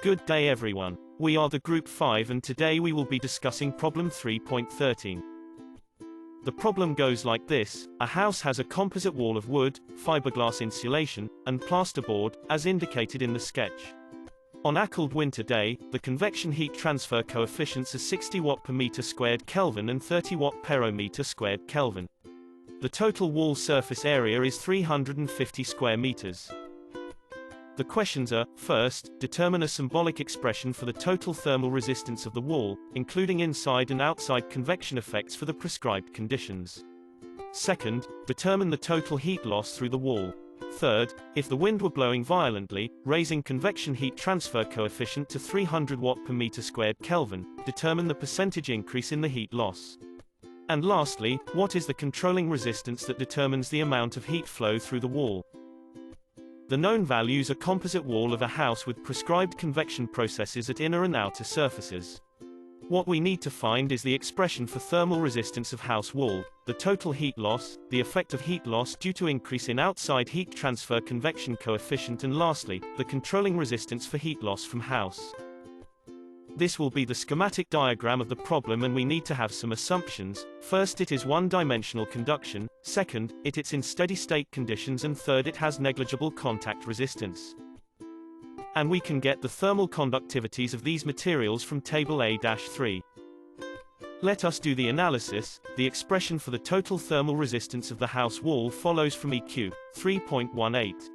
Good day everyone. We are the Group 5 and today we will be discussing problem 3.13. The problem goes like this: a house has a composite wall of wood, fiberglass insulation, and plasterboard, as indicated in the sketch. On a cold winter day, the convection heat transfer coefficients are 60 watt per meter squared Kelvin and 30 watt per meter squared Kelvin. The total wall surface area is 350 square meters. The questions are: first, determine a symbolic expression for the total thermal resistance of the wall, including inside and outside convection effects for the prescribed conditions. Second, determine the total heat loss through the wall. Third, if the wind were blowing violently, raising convection heat transfer coefficient to 300 watt per meter squared Kelvin, determine the percentage increase in the heat loss. And lastly, what is the controlling resistance that determines the amount of heat flow through the wall? The known values are composite wall of a house with prescribed convection processes at inner and outer surfaces. What we need to find is the expression for thermal resistance of house wall, the total heat loss, the effect of heat loss due to increase in outside heat transfer convection coefficient, and lastly, the controlling resistance for heat loss from house. This will be the schematic diagram of the problem, and we need to have some assumptions. First, it is one-dimensional conduction. Second, it's in steady-state conditions, and third, it has negligible contact resistance. And we can get the thermal conductivities of these materials from table A-3. Let us do the analysis. The expression for the total thermal resistance of the house wall follows from EQ 3.18.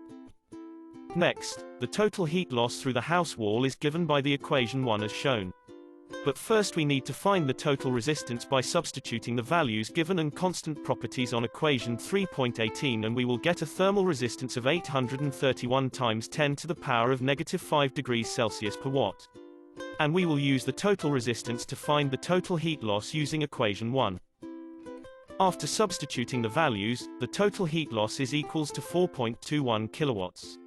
Next, the total heat loss through the house wall is given by the equation 1 as shown. But first we need to find the total resistance by substituting the values given and constant properties on equation 3.18, and we will get a thermal resistance of 831 times 10 to the power of -5 degrees Celsius per watt. And we will use the total resistance to find the total heat loss using equation 1. After substituting the values, the total heat loss is equals to 4.21 kilowatts.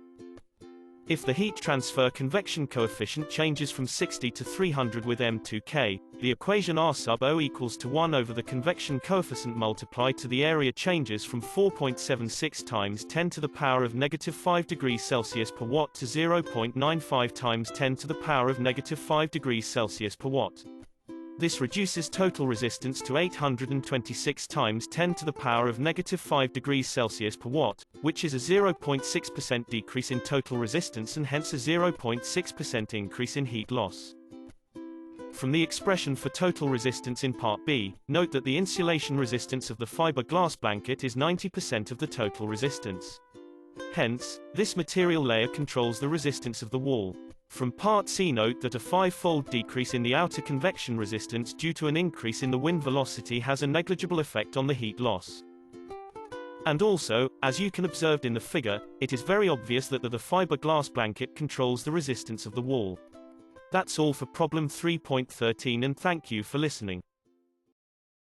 If the heat transfer convection coefficient changes from 60 to 300 with M2K, the equation R sub O equals to 1 over the convection coefficient multiplied to the area changes from 4.76 times 10 to the power of -5 degrees Celsius per watt to 0.95 times 10 to the power of -5 degrees Celsius per watt. This reduces total resistance to 826 times 10 to the power of -5 degrees Celsius per watt, which is a 0.6% decrease in total resistance and hence a 0.6% increase in heat loss. From the expression for total resistance in Part B, note that the insulation resistance of the fiberglass blanket is 90% of the total resistance. Hence, this material layer controls the resistance of the wall. From Part C, note that a 5-fold decrease in the outer convection resistance due to an increase in the wind velocity has a negligible effect on the heat loss. And also, as you can observe in the figure, it is very obvious that the fiberglass blanket controls the resistance of the wall. That's all for problem 3.13, and thank you for listening.